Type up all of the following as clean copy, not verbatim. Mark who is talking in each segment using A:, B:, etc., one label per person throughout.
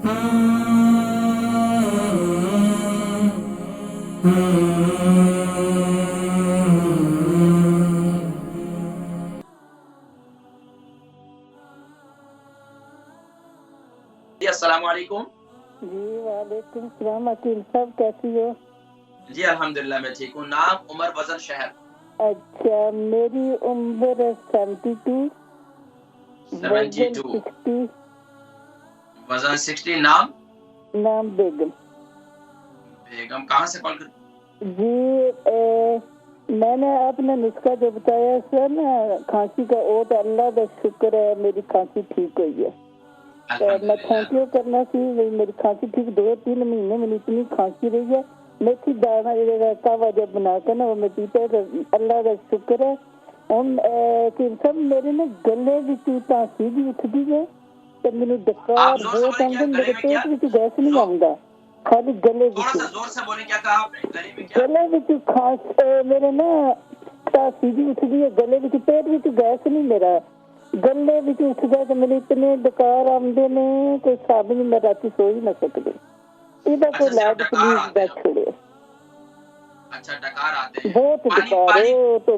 A: جی السلام علیکم.
B: جی وعلیکم السلام. عقیل صاحب کیسی ہو؟
A: جی الحمدللہ میں ٹھیک ہوں. نام عمر، وزن شہر.
B: اچھا میری عمر 72، وزن
A: 72،
B: 60،
A: وزن 60.
B: نام بیگم.
A: بیگم کہاں سے کال کر؟
B: جی میں نے اپنا نسخہ جو بتایا سر نا کھانسی کا، وہ تو اللہ کا شکر ہے میری کھانسی ٹھیک ہوئی ہے. میں تھینک یو کرنا سی. میری کھانسی ٹھیک 2-3 مہینے میں اتنی کھانسی رہی ہے. میتھی دانا کہوا جب بنا کے نا وہ میں پیتا ہے. اللہ کا شکر ہے. ہم سب میرے نا گلے بھی تانسی بھی اٹھتی ہے تو میرے
A: آپ
B: ڈکار
A: زور سے
B: بہت
A: بولیں. کیا
B: آتے.
A: گلے
B: میرے
A: میں؟ کیا
B: پیٹ بھی گیس نہیں آتا، خالی گلے بھی.
A: تھوڑا سا زور سے بولیں. کیا کہا آپ نے؟ گلے میں کیا؟
B: گلے بھی خاص میرے نا تانسی بھی اٹھتی ہے. گلے بھی پیٹ بھی گیس نہیں میرا. گلے بھی اٹھ گیا تو میرے اتنے ڈکار آمدے نے کوئی حساب نہیں. میں رات سو ہی نہ سکتی. یہ کوئی علاج پلیز نہ چھوڑے.
A: اچھا ڈکار آتے ہیں.
B: بہت ڈکار ہو تو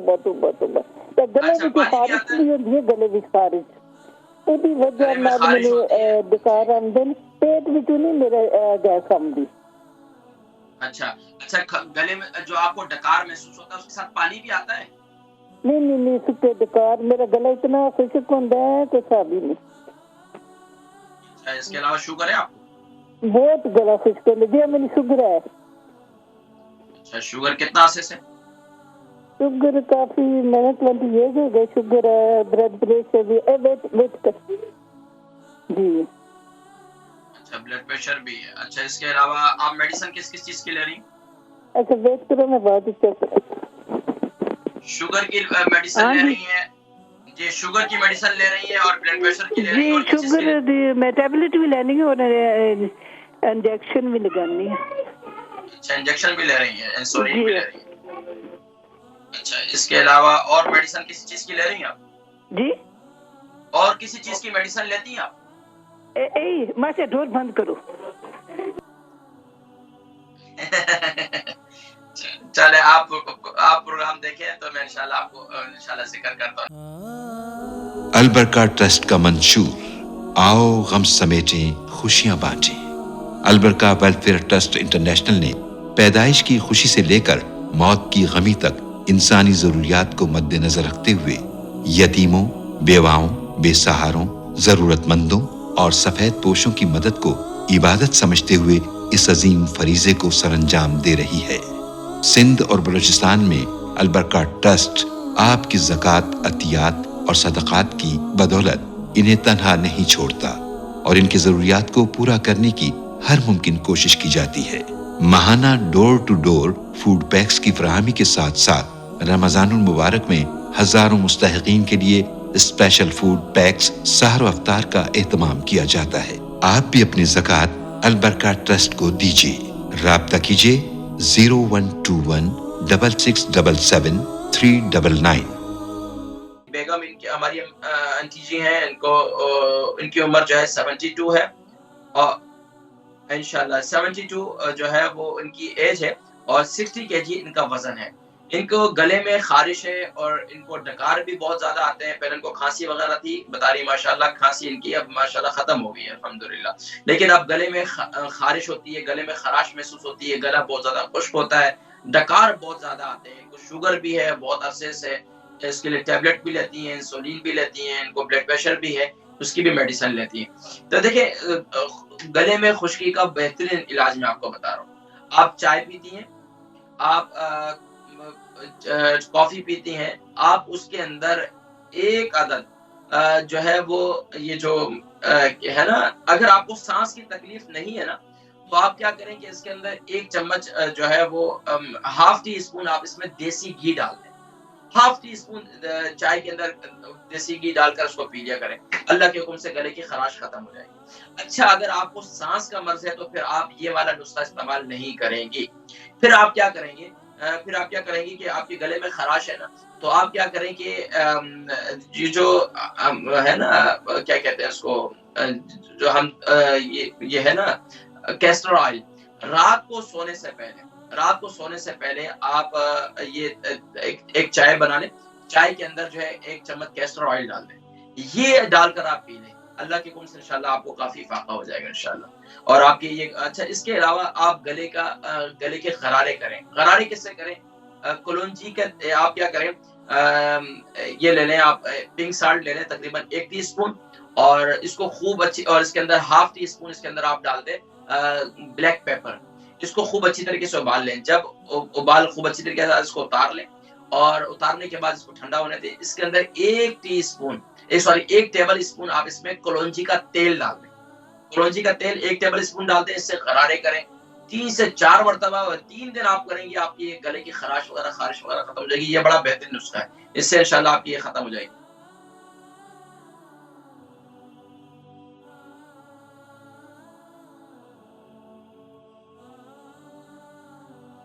B: گلے بھی خارش بھی ہوتی ہے. گلے بھی خارش یہ وجہ نال میرے ڈکار آمدے. پیٹ بھی نہیں میرا گیس آمدی.
A: اچھا گلے میں جو آپ کو ڈکار محسوس ہوتا ہے اس کے ساتھ پانی بھی آتا ہے؟
B: نہیں سکے ڈکار. میرا گلا اتنا خشک ہوتا ہے کہ حساب ہی نہیں.
A: اچھا اس کے علاوہ شوگر ہے آپ کو؟
B: بہت گلا خشک ہوتا ہے. میری شوگر ہے.
A: اچھا شوگر کتنا عرصے سے؟
B: شوگر کافی میں 20 ایئرز ہو گئے. شوگر ہے، بلڈ پریشر بھی ویٹ جی.
A: اچھا بلڈ پریشر بھی ہے. اچھا اس کے علاوہ آپ میڈیسن کس چیز کی لے رہی ہیں؟
B: اچھا ویٹ کرو میں بات چیک.
A: شوگر کی میڈیسن لے رہی ہیں؟ جی شوگر کی میڈیسن لے رہی ہیں اور بلڈ پریشر کی لے رہی ہیں اور
B: جی شوگر دی میں ٹیبلٹ بھی لینی ہے اور انجیکشن بھی لگانی ہے.
A: اچھا انجیکشن بھی لے رہی ہیں، انسولین بھی لے رہی ہیں. اچھا اس کے علاوہ اور میڈیسن کسی چیز کی لے رہی ہیں آپ؟
B: جی
A: اور کسی چیز کی میڈیسن لیتی ہیں آپ؟
B: میں سے ڈور بند کرو.
A: چلے آپ پروگرام دیکھیں تو میں انشاءاللہ آپ کو انشاءاللہ ذکر کرتا ہوں.
C: البرکہ ٹرسٹ کا منشور آؤ غم سمیٹیں خوشیاں بانٹیں. البرکہ ویلفیئر ٹرسٹ انٹرنیشنل نے پیدائش کی خوشی سے لے کر موت کی غمی تک انسانی ضروریات کو مد نظر رکھتے ہوئے یتیموں، بیواؤں، بے سہاروں، ضرورت مندوں اور سفید پوشوں کی مدد کو عبادت سمجھتے ہوئے اس عظیم فریضے کو سر انجام دے رہی ہے. سندھ اور بلوچستان میں البرکہ ٹرسٹ آپ کی زکوٰۃ، عطیات اور صدقات کی بدولت انہیں تنہا نہیں چھوڑتا اور ان کی ضروریات کو پورا کرنے کی ہر ممکن کوشش کی جاتی ہے. ماہانہ ڈور ٹو ڈور فوڈ پیکس کی فراہمی کے ساتھ ساتھ رمضان المبارک میں ہزاروں مستحقین کے لیے اسپیشل فوڈ پیکس سحر و افطار کا اہتمام کیا جاتا ہے. آپ بھی اپنی زکوٰۃ البرکہ ٹرسٹ کو دیجیے. رابطہ کیجیے 0121 6677 399.
A: بیگم ان کی ہماری انٹی جی ہیں. ان کی عمر جو ہے 72 ہے اور انشاءاللہ 72 جو ہے وہ ان کی ایج ہے اور 60 kg ان کا وزن ہے. ان کو گلے میں خارش ہے اور ان کو ڈکار بھی بہت زیادہ آتے ہیں. پہلے ان کو کھانسی وغیرہ تھی بتا رہی ماشاءاللہ کھانسی ان کی اب ماشاءاللہ ختم ہو گئی ہے الحمدللہ. لیکن اب گلے میں خارش ہوتی ہے، گلے میں خراش محسوس ہوتی ہے، گلا بہت زیادہ خشک ہوتا ہے، ڈکار بہت زیادہ آتے ہیں. کچھ شوگر بھی ہے بہت عرصے سے، اس کے لیے ٹیبلٹ بھی لیتی ہیں، انسولین بھی لیتی ہیں. ان کو بلڈ پریشر بھی ہے، اس کی بھی میڈیسن لیتی ہیں. تو دیکھیں گلے میں خشکی کا بہترین علاج میں آپ کو بتا رہا ہوں. آپ چائے پیتی ہیں، آپ کافی پیتی ہیں، آپ اس کے اندر ایک عدد جو ہے وہ یہ جو ہے نا، اگر آپ کو سانس کی تکلیف نہیں ہے نا تو آپ کیا کریں کہ اس کے اندر 1 چمچ جو ہے وہ ½ ٹی اسپون آپ اس میں دیسی گھی ڈال دیں. ½ ٹی اسپون چائے کے اندر دیسی گھی ڈال کر اس کو پی لیا کریں. اللہ کے حکم سے گلے کی خراش ختم ہو جائے گی. اچھا اگر آپ کو سانس کا مرض ہے تو پھر آپ یہ والا نسخہ استعمال نہیں کریں گی. پھر آپ کیا کریں گے، پھر آپ کیا کریں گے کہ آپ کے گلے میں خراش ہے نا، تو آپ کیا کریں کہ یہ جو ہے نا کیا کہتے ہیں اس کو، جو ہم یہ ہے نا کیسٹر آئل، رات کو سونے سے پہلے آپ یہ ایک چائے بنا لیں، چائے کے اندر جو ہے 1 چمچ کیسٹر آئل ڈال دیں، یہ ڈال کر آپ پی لیں، اللہ کے حکم سے انشاءاللہ آپ کو کافی فائدہ ہو جائے گا انشاءاللہ۔ اور آپ کی یہ اچھا، اس کے علاوہ آپ گلے کے غرارے کریں، غرارے کس سے کریں؟ کلونجی کا آپ کیا کریں، یہ لے لیں آپ، پنک سالٹ لے لیں تقریباً 1 ٹی اسپون، اور اس کو خوب اچھی، اور اس کے اندر ½ ٹی اسپون اس کے اندر آپ ڈال دیں بلیک پیپر، اس کو خوب اچھی طریقے سے ابال لیں، جب ابال خوب اچھی طریقے سے اس کو اتار لیں، اور اتارنے کے بعد اس کو ٹھنڈا ہونے دیں، اس کے اندر 1 ٹیبل اسپون آپ اس میں کلونجی کا تیل ڈال دیں، کلونجی کا تیل 1 ٹیبل اسپون ڈال دیں، اس سے غرارے کریں 3 سے 4 مرتبہ، اور 3 دن آپ کریں گے، آپ کی گلے کی خراش وغیرہ خارش وغیرہ ختم ہو جائے گی، یہ بڑا بہترین نسخہ ہے، اس سے انشاءاللہ آپ کی یہ ختم ہو جائے گی۔